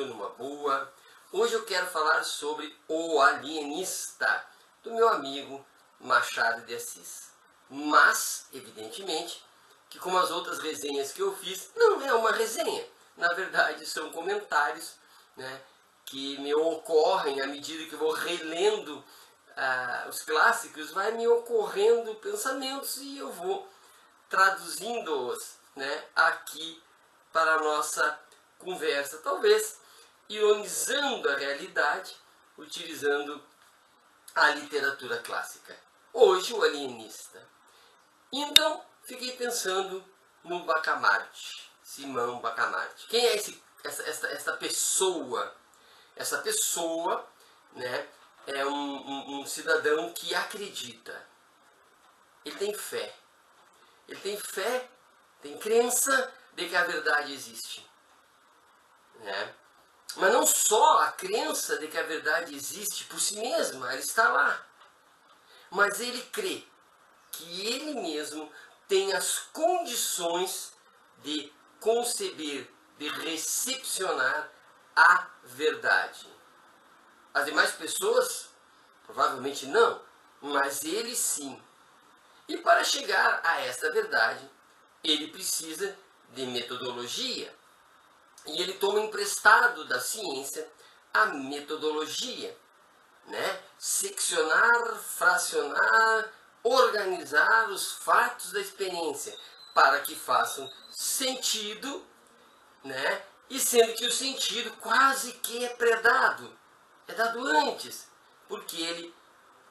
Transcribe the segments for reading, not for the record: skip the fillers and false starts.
numa boa. Hoje eu quero falar sobre O Alienista, do meu amigo Machado de Assis. Mas, evidentemente, que como as outras resenhas que eu fiz, não é uma resenha. Na verdade, são comentários, né, que me ocorrem à medida que eu vou relendo os clássicos, vai me ocorrendo pensamentos e eu vou traduzindo-os, né, aqui para a nossa conversa, talvez ironizando a realidade, utilizando a literatura clássica. Hoje, o alienista. Então, fiquei pensando no Bacamarte, Simão Bacamarte. Quem é esta pessoa? Essa pessoa, né, é um cidadão que acredita. Ele tem fé. Ele tem fé, tem crença de que a verdade existe. Né? Mas não só a crença de que a verdade existe por si mesma, ela está lá. Mas ele crê que ele mesmo tem as condições de conceber, de recepcionar a verdade. As demais pessoas, provavelmente não, mas ele sim. E para chegar a esta verdade, ele precisa de metodologia. E ele toma emprestado da ciência a metodologia, né? Seccionar, fracionar, organizar os fatos da experiência para que façam sentido, né? E sendo que o sentido quase que é predado, é dado antes, porque ele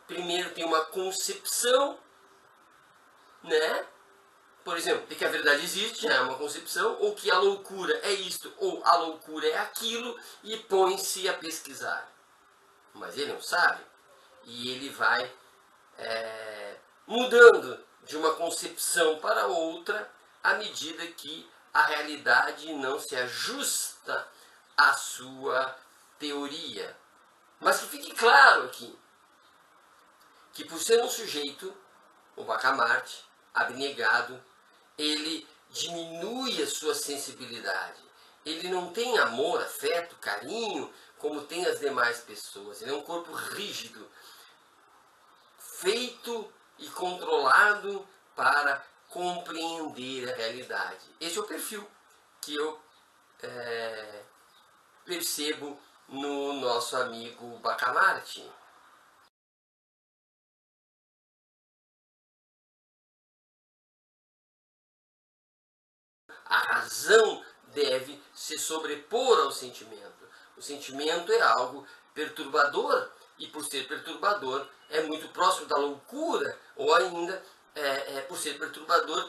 primeiro tem uma concepção, né? Por exemplo, de que a verdade existe, já é uma concepção, ou que a loucura é isto, ou a loucura é aquilo, e põe-se a pesquisar. Mas ele não sabe, e ele vai mudando de uma concepção para outra, à medida que a realidade não se ajusta à sua teoria. Mas que fique claro aqui, que por ser um sujeito, o Bacamarte, abnegado, ele diminui a sua sensibilidade. Ele não tem amor, afeto, carinho, como tem as demais pessoas. Ele é um corpo rígido, feito e controlado para compreender a realidade. Esse é o perfil que eu percebo no nosso amigo Bacamarte. A razão deve se sobrepor ao sentimento. O sentimento é algo perturbador e, por ser perturbador, é muito próximo da loucura, ou ainda, por ser perturbador,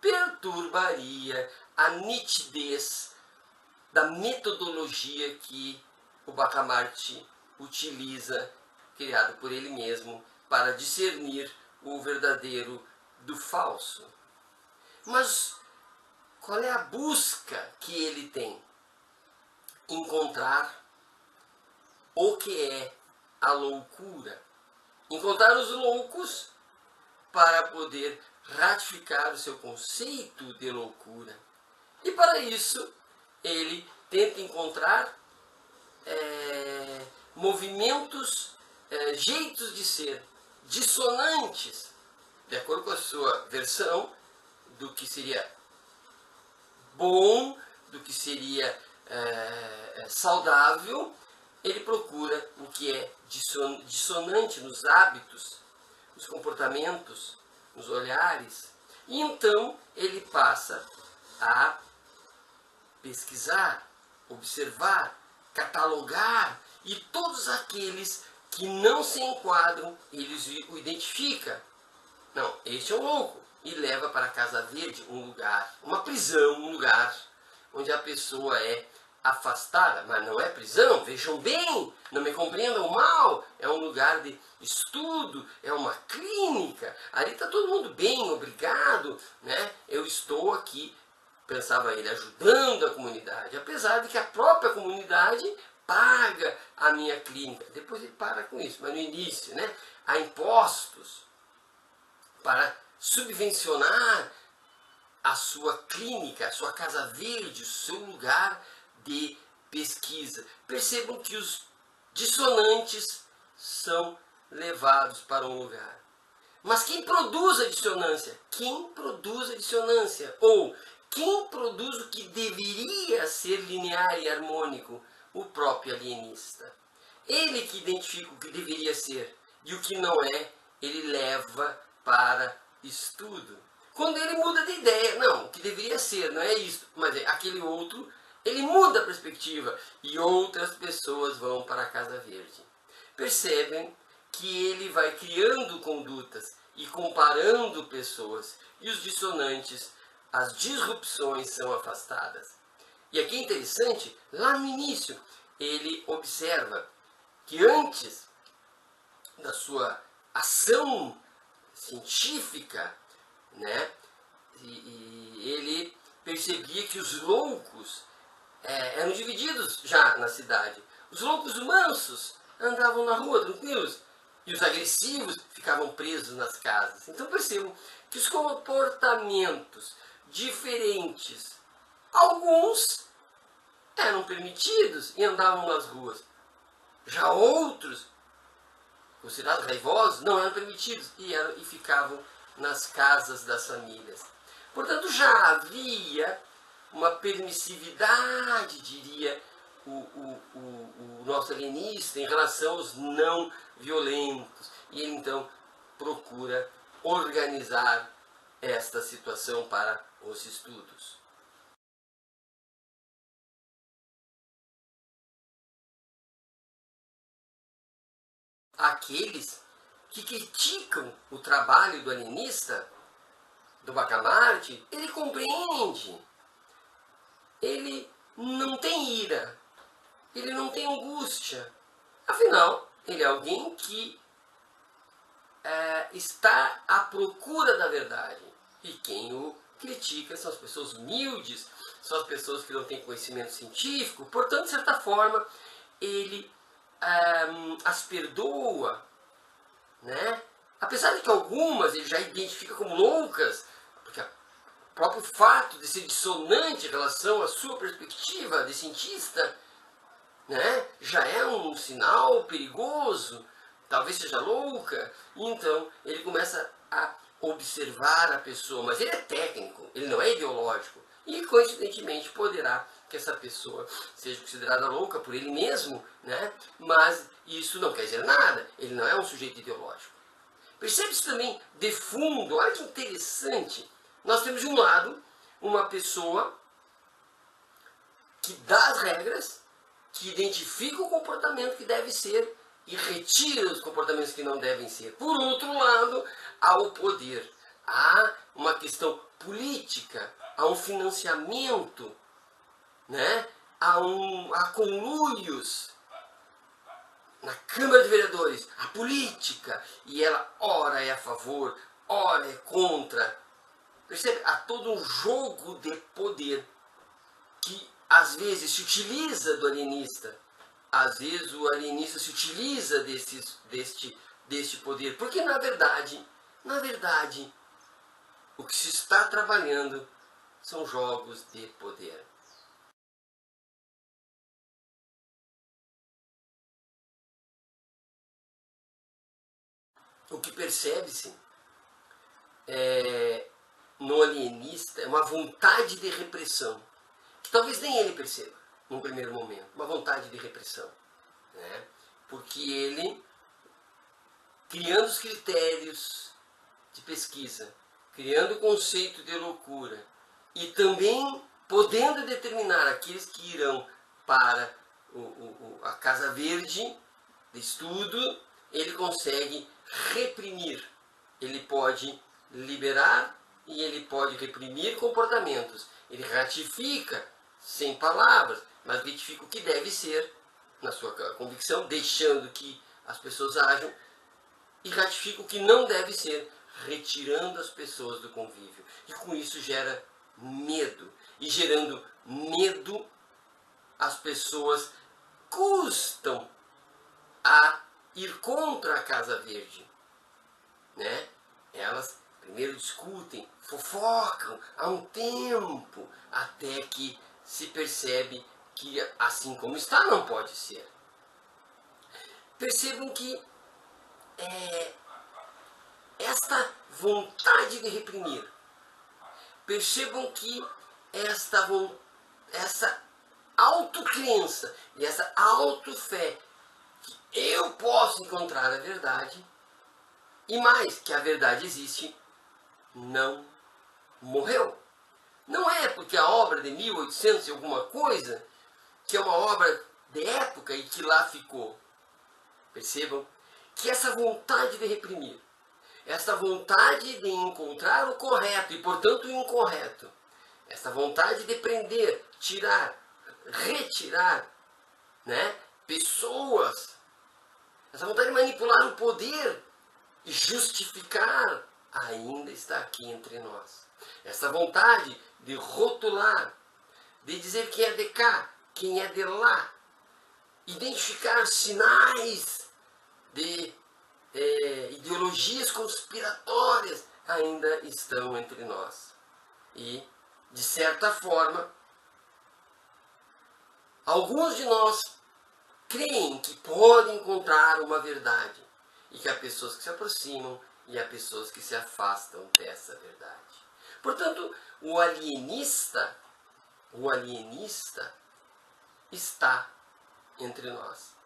perturbaria a nitidez da metodologia que o Bacamarte utiliza, criado por ele mesmo, para discernir o verdadeiro do falso. Mas qual é a busca que ele tem? Encontrar o que é a loucura. Encontrar os loucos para poder ratificar o seu conceito de loucura. E para isso, ele tenta encontrar movimentos, jeitos de ser dissonantes, de acordo com a sua versão do que seria bom, do que seria saudável. Ele procura o que é dissonante nos hábitos, nos comportamentos, nos olhares. E então ele passa a pesquisar, observar, catalogar, e todos aqueles que não se enquadram, ele o identifica. Não, este é um louco. E leva para a Casa Verde, um lugar, uma prisão, um lugar onde a pessoa é afastada. Mas não é prisão, vejam bem, não me compreendam mal. É um lugar de estudo, é uma clínica. Ali está todo mundo bem, obrigado, né? Eu estou aqui, pensava ele, ajudando a comunidade. Apesar de que a própria comunidade paga a minha clínica. Depois ele para com isso, mas no início, né? Há impostos para subvencionar a sua clínica, a sua Casa Verde, o seu lugar de pesquisa. Percebam que os dissonantes são levados para um lugar. Mas quem produz a dissonância? Quem produz a dissonância? Ou quem produz o que deveria ser linear e harmônico? O próprio alienista. Ele que identifica o que deveria ser e o que não é, ele leva para estudo. Quando ele muda de ideia, não, o que deveria ser, não é isso, mas é aquele outro, ele muda a perspectiva e outras pessoas vão para a Casa Verde. Percebem que ele vai criando condutas e comparando pessoas, e os dissonantes, as disrupções são afastadas. E aqui é interessante, lá no início, ele observa que antes da sua ação científica, né, e ele percebia que os loucos eram divididos já na cidade. Os loucos mansos andavam na rua tranquilos e os agressivos ficavam presos nas casas. Então percebam que os comportamentos diferentes, alguns eram permitidos e andavam nas ruas. Já outros, considerados raivosos, não eram permitidos e ficavam nas casas das famílias. Portanto, já havia uma permissividade, diria o nosso alienista, em relação aos não violentos. E ele então procura organizar esta situação para os estudos. Aqueles que criticam o trabalho do alienista, do Bacamarte, ele compreende, ele não tem ira, ele não tem angústia. Afinal, ele é alguém que está à procura da verdade. E quem o critica são as pessoas humildes, são as pessoas que não têm conhecimento científico. Portanto, de certa forma, ele as perdoa, né? Apesar de que algumas ele já identifica como loucas, porque o próprio fato de ser dissonante em relação à sua perspectiva de cientista, né, já é um sinal perigoso, talvez seja louca. Então ele começa a observar a pessoa, mas ele é técnico, ele não é ideológico, e coincidentemente poderá que essa pessoa seja considerada louca por ele mesmo, né? Mas isso não quer dizer nada, ele não é um sujeito ideológico. Percebe-se também de fundo, olha que interessante, nós temos de um lado uma pessoa que dá as regras, que identifica o comportamento que deve ser e retira os comportamentos que não devem ser. Por outro lado, há o poder, há uma questão política, há um financiamento, né? Há conluios na Câmara de Vereadores, a política, e ela ora é a favor, ora é contra. Percebe? Há todo um jogo de poder que às vezes se utiliza do alienista, às vezes o alienista se utiliza deste poder, porque na verdade, o que se está trabalhando são jogos de poder. O que percebe-se no alienista é uma vontade de repressão, que talvez nem ele perceba, num primeiro momento, uma vontade de repressão, né? Porque ele, criando os critérios de pesquisa, criando o conceito de loucura, e também podendo determinar aqueles que irão para a Casa Verde de estudo, ele consegue reprimir, ele pode liberar e ele pode reprimir comportamentos. Ele ratifica, sem palavras, mas retifica o que deve ser, na sua convicção, deixando que as pessoas ajam, e ratifica o que não deve ser, retirando as pessoas do convívio. E com isso gera medo. E gerando medo, as pessoas custam a ir contra a Casa Verde, né? Elas primeiro discutem, fofocam há um tempo, até que se percebe que assim como está não pode ser. Percebam que esta vontade de reprimir, percebam que essa autocrença e essa autofé que eu posso encontrar a verdade, e mais, que a verdade existe, não morreu. Não é porque a obra de 1800 e alguma coisa, que é uma obra de época e que lá ficou. Percebam que essa vontade de reprimir, essa vontade de encontrar o correto e, portanto, o incorreto, essa vontade de prender, tirar, retirar, pessoas, essa vontade de manipular o poder e justificar, ainda está aqui entre nós. Essa vontade de rotular, de dizer quem é de cá, quem é de lá, identificar sinais de ideologias conspiratórias, ainda estão entre nós. E, de certa forma, alguns de nós creem que podem encontrar uma verdade e que há pessoas que se aproximam e há pessoas que se afastam dessa verdade. Portanto, o alienista está entre nós,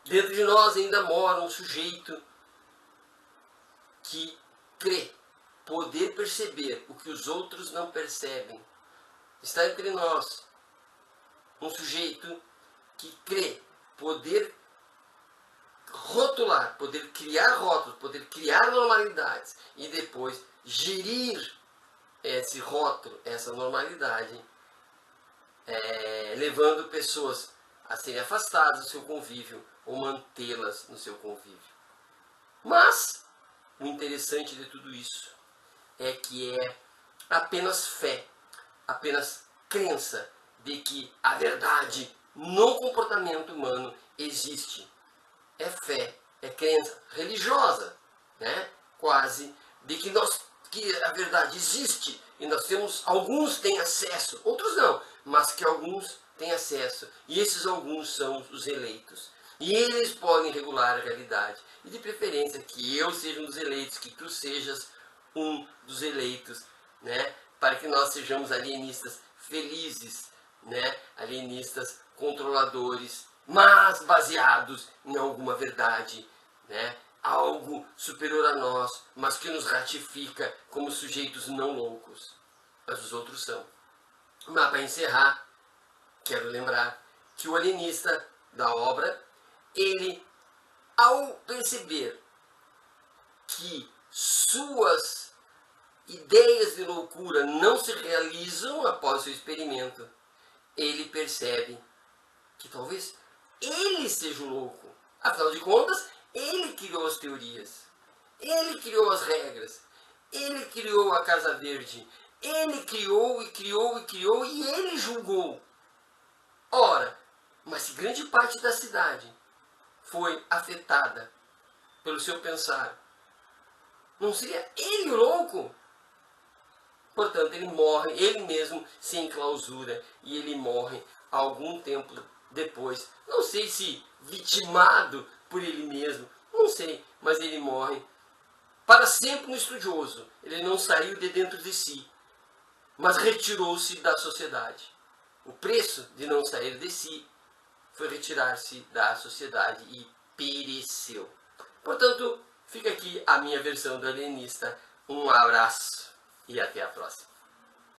Dentro de nós ainda mora um sujeito que crê poder perceber o que os outros não percebem. Está entre nós um sujeito que crê poder rotular, poder criar rótulos, poder criar normalidades e depois gerir esse rótulo, essa normalidade, levando pessoas a serem afastadas do seu convívio ou mantê-las no seu convívio. Mas o interessante de tudo isso é que é apenas fé, apenas crença de que a verdade no comportamento humano existe. É fé, é crença religiosa, quase, de que a verdade existe e nós temos, alguns têm acesso, outros não, mas que alguns têm acesso, e esses alguns são os eleitos. E eles podem regular a realidade. E de preferência que eu seja um dos eleitos, que tu sejas um dos eleitos, para que nós sejamos alienistas felizes, alienistas controladores, mas baseados em alguma verdade, algo superior a nós, mas que nos ratifica como sujeitos não loucos. Mas os outros são. Mas para encerrar, quero lembrar que o alienista da obra, ele, ao perceber que suas ideias de loucura não se realizam após o seu experimento, ele percebe que talvez ele seja o louco. Afinal de contas, ele criou as teorias, ele criou as regras, ele criou a Casa Verde, ele criou e criou e criou e ele julgou. Ora, mas se grande parte da cidade foi afetada pelo seu pensar, não seria ele o louco? Portanto, ele morre, ele mesmo se enclausura e ele morre algum tempo depois. Não sei se vitimado por ele mesmo, não sei, mas ele morre para sempre um estudioso. Ele não saiu de dentro de si, mas retirou-se da sociedade. O preço de não sair de si foi retirar-se da sociedade e pereceu. Portanto, fica aqui a minha versão do alienista. Um abraço e até a próxima.